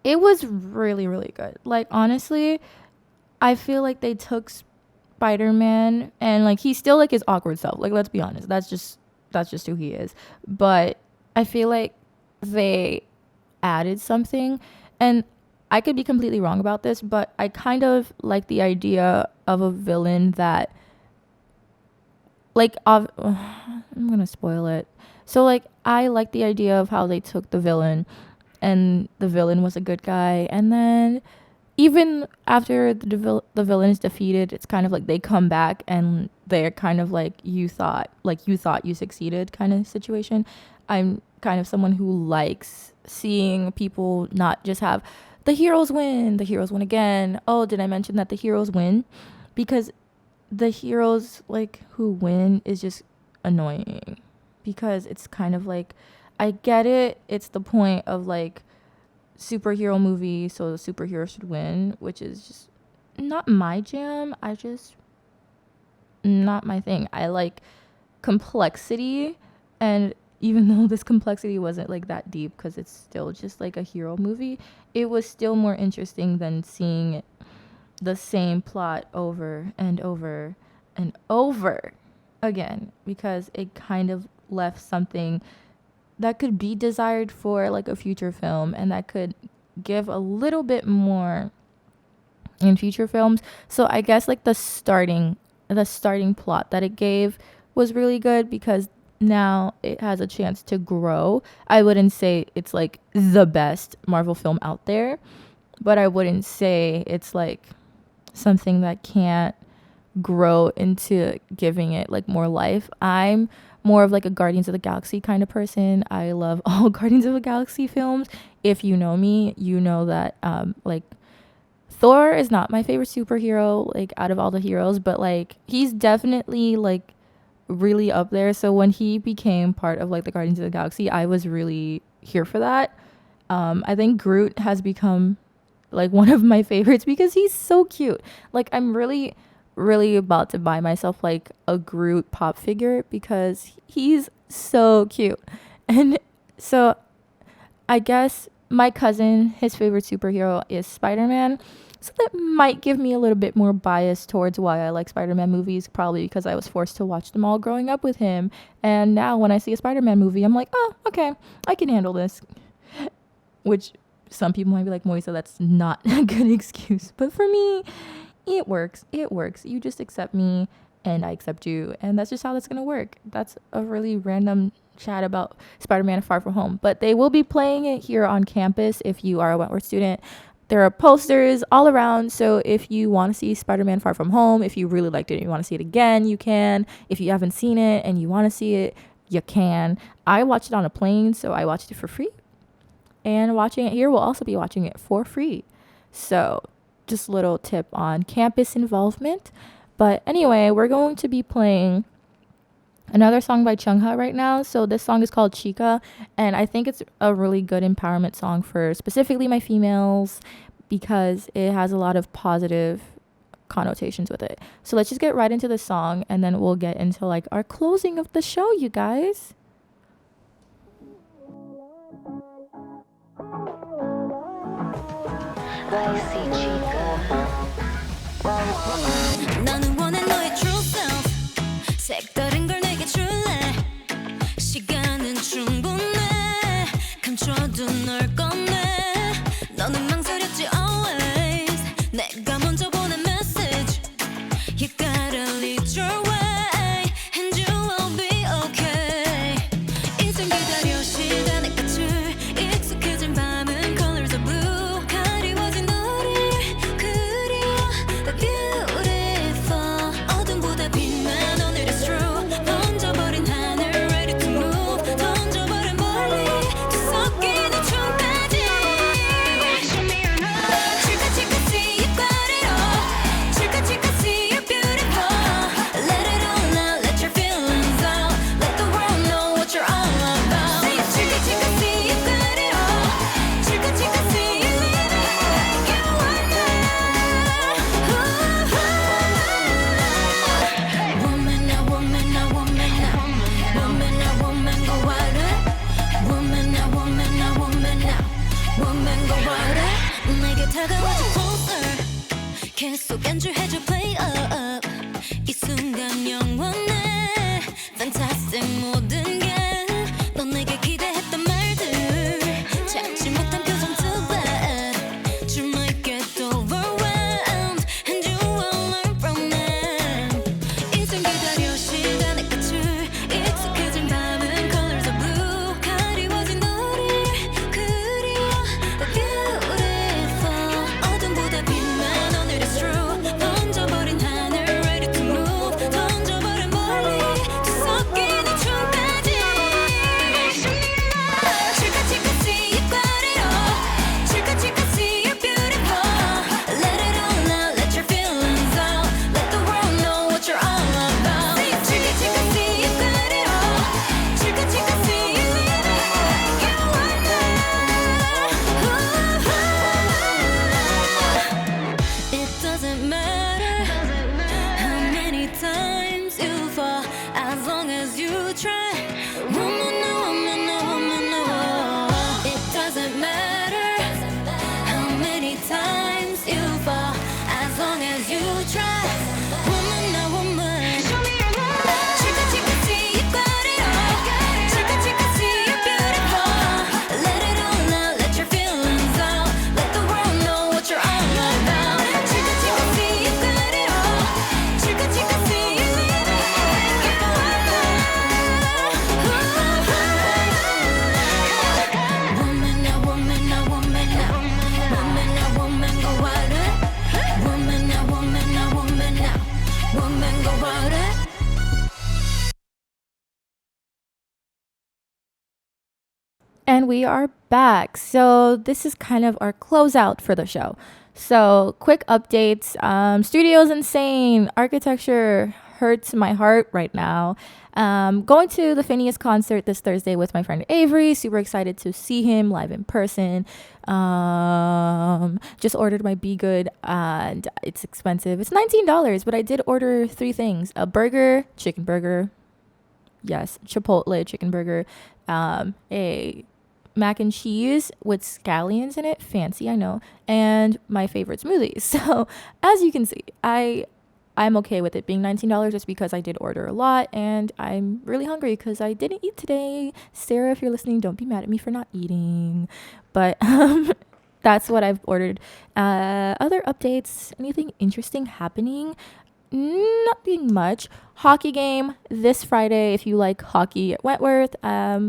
it was really, really good. Like, honestly, I feel like they took Spider-Man and like he's still like his awkward self. Like, let's be honest, that's just who he is. But I feel like they added something, and I could be completely wrong about this, but I kind of like the idea of a villain that I'm gonna spoil it. So like I like the idea of how they took the villain and the villain was a good guy, and then even after the villain is defeated, it's kind of like they come back and they're kind of like you thought you succeeded kind of situation. I'm kind of someone who likes seeing people not just have the heroes win again. Oh, did I mention that the heroes win? Because the heroes like who win is just annoying, because it's kind of like, I get it, it's the point of like superhero movie, so the superhero should win, which is just not my jam. Not my thing. I like complexity, and even though this complexity wasn't like that deep because it's still just like a hero movie, it was still more interesting than seeing the same plot over and over and over again, because it kind of left something that could be desired for like a future film, and that could give a little bit more in future films. So I guess like the starting plot that it gave was really good, because now it has a chance to grow. I wouldn't say it's like the best Marvel film out there, but I wouldn't say it's like something that can't grow into giving it like more life. I'm more of like a Guardians of the Galaxy kind of person. I love all Guardians of the Galaxy films. If you know me, you know that like Thor is not my favorite superhero like out of all the heroes, but like he's definitely like really up there. So when he became part of like the Guardians of the Galaxy, I was really here for that. I think Groot has become like one of my favorites because he's so cute. Like I'm really about to buy myself like a Groot pop figure because he's so cute. And so I guess my cousin, his favorite superhero is Spiderman. So that might give me a little bit more bias towards why I like Spider-Man movies, probably because I was forced to watch them all growing up with him. And now when I see a Spider-Man movie, I'm like, oh, okay, I can handle this. Which Some people might be like, Moisa, that's not a good excuse. But for me, it works. It works. You just accept me and I accept you. And that's just how that's going to work. That's a really random chat about Spider-Man Far From Home. But they will be playing it here on campus if you are a Wentworth student. There are posters all around. So if you want to see Spider-Man Far From Home, if you really liked it and you want to see it again, you can. If you haven't seen it and you want to see it, you can. I watched it on a plane, so I watched it for free. And watching it here, we'll also be watching it for free. So just a little tip on campus involvement. But anyway, we're going to be playing another song by Chungha right now. So this song is called Chica, and I think it's a really good empowerment song for specifically my females because it has a lot of positive connotations with it. So let's just get right into the song, and then we'll get into like our closing of the show, you guys. 나는 원해 너의 true self 색다른 걸 내게 줄래 시간은 충분해 감춰둔 널 꺼내 너는 망설였지 always 내가 먼저 보낸 message You gotta lead your way and you will be okay 인생 기다려 시간의 끝을 익숙해진 밤은 colors of blue 가리워진 너를 그려 The beautiful 어둠보다 빛난 오늘 is true 던져버린 하늘 ready to move 던져버린 멀리 뒤섞이는 춤까지 Show me your love chica chica see you got it all chica chica see you're beautiful Let it all out let your feelings out let the world know what you're all about chica chica see you got it all chica chica see you living like you are now Woman now woman now woman now woman now woman go wider woman now woman now woman now woman go wider 내게 다가와줘 closer 계속 안주해줘 play up 이 순간 영원해 fantastic 모든 게 넌 내게 기대했던 말들 참지 못한 표정 too bad You might get overwhelmed and you will learn from them 인생 기다려 시간의 끝을 익숙해진 밤은 colors of blue 가리워진 너를 그려 The beautiful 어둠보다 빛난 오늘 is true 던져버린 하늘 ready to move 던져버린 멀리 뒤섞이는 춤까지 Chica chica see you got it all chica chica see you're beautiful Let it all out let your feelings out let the world know what you're all about Chica chica see you got it all chica chica see you living like you are now It doesn't matter how many times you fall as long as you try woman no woman no woman no It doesn't matter how many times you fall as long as you try woman no woman Show me your love chica chica see you got it all chica chica see you're beautiful Let it all out let your feelings out let the world know what you're all about chica chica see you got it all chica chica see you living like you are Woman now woman now woman now woman now woman go wider woman now woman now woman now woman go wider And we are back. So this is kind of our closeout for the show. So quick updates. Studio's insane. Architecture hurts my heart right now. Going to the Phineas concert this Thursday with my friend Avery. Super excited to see him live in person. Just ordered my b.good and it's expensive. It's $19, but I did order 3 things. A burger, chicken burger. Yes, Chipotle chicken burger. A mac and cheese with scallions in it. Fancy, I know. And my favorite smoothies. So as you can see, I'm okay with it being $19 just because I did order a lot and I'm really hungry because I didn't eat today. Sarah, if you're listening, don't be mad at me for not eating. But that's what I've ordered. Other updates, anything interesting happening? Nothing much. Hockey game this Friday if you like hockey at Wentworth.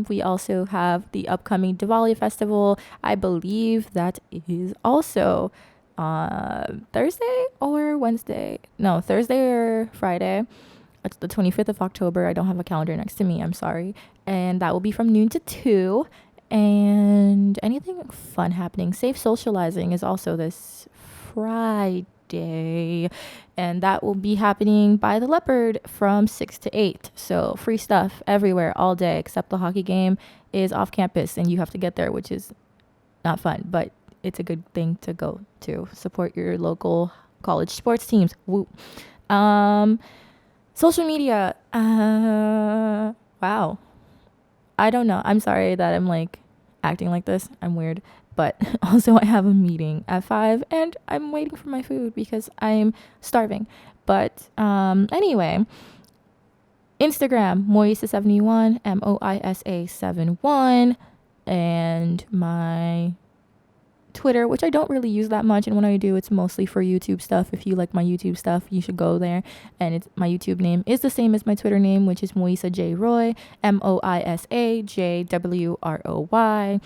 We also have the upcoming Diwali festival. I believe that is also Thursday or Wednesday. No, Thursday or Friday. It's the 25th of October. I don't have a calendar next to me. I'm sorry. And that will be from noon to 2. And anything fun happening. Safe Socializing is also this Friday. And that will be happening by the Leopard from 6 to 8. So free stuff everywhere all day, except the hockey game is off campus and you have to get there, which is not fun. But it's a good thing to go to. Support your local college sports teams. Woo. Social media. Wow. I don't know. I'm sorry that I'm like acting like this. I'm weird. But also I have a meeting at 5 and I'm waiting for my food because I'm starving. But anyway, Instagram, Moisa71, Moisa71, and my Twitter, which I don't really use that much, and when I do, it's mostly for YouTube stuff. If you like my YouTube stuff, you should go there. And my YouTube name is the same as my Twitter name, which is Moisa J Wroy, MoisaJWroy.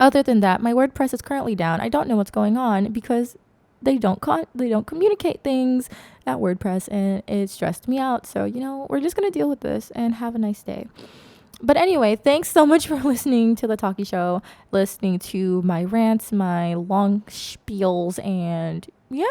Other than that, my WordPress is currently down. I don't know what's going on because they don't communicate things at WordPress, and it stressed me out. So, we're just going to deal with this and have a nice day. But anyway, thanks so much for listening to the Taki Show, listening to my rants, my long spiels, and yeah,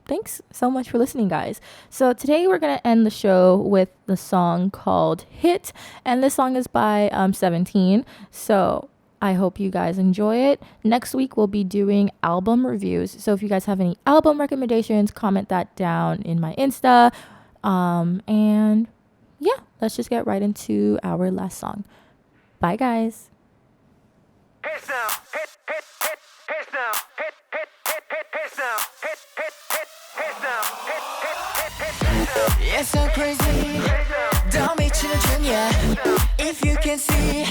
thanks so much for listening, guys. So today we're going to end the show with the song called Hit, and this song is by 17. So I hope you guys enjoy it. Next week we'll be doing album reviews. So if you guys have any album recommendations, comment that down in my Insta. And yeah, let's just get right into our last song. Bye, guys. It's so crazy. Don't be children, yeah. If you can see,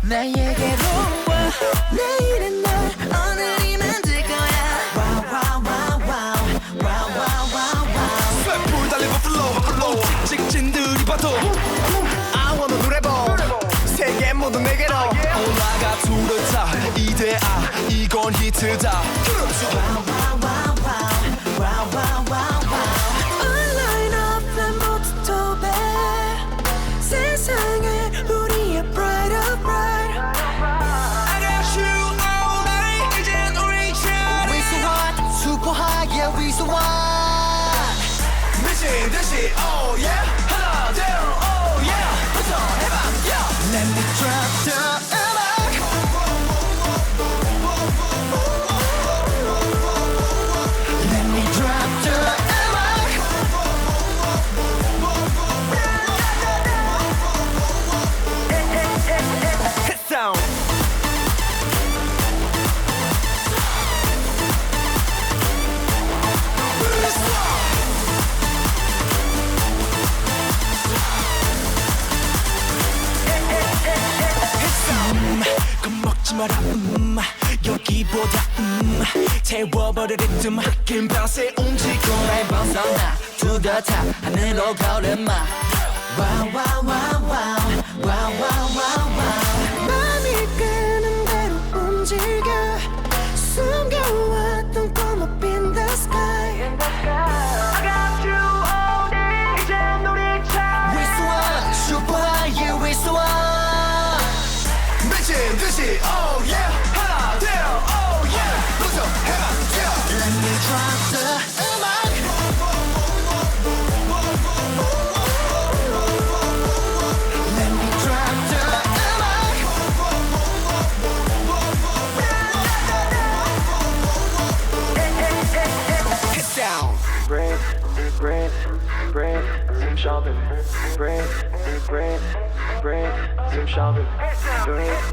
나에게로 와. 내일은 널 오늘이면 될 거야. Wow, wow, wow, wow. Wow, wow, wow, wow. 쇠불 달리고 flow 찍찍진들이 봐도 I wanna do that ball 세계 모두 내게로 올라가 둘을 타 이대아 이건 히트다 Wow, wow, wow, wow. Wow, wow, wow, wow. Online, offline 모두 도배. 세상에 우리의 bright of bright. I got you all night 이젠 우리 차례 We so hot, super high, yeah, we so hot. 미친 듯이 oh yeah 하나 둘 oh yeah 부터 해봐 yeah Let me drop the 음악. Let me drop the 음악. hit sound 겁먹지 마라 여기보다 태워버릴 리듬 긴 밤새 움직여 날 벗어나 to the top 하늘로 가오른 마. Wow, wow, wow, wow. Wow, wow, wow, wow. 맘이 끄는 대로 움직여 숨겨왔던 꿈 up in the sky. I got you all day 이젠 우리 차례 We so hot, super high, yeah, we so hot. 미친 듯이 oh yeah 하나 둘 oh yeah 부터 해봐 yeah Let me drop the 음악. Let me drop the 음악. hit sound Breathe, some shopping. Breathe, some shopping. Breathe, some shopping. Breathe.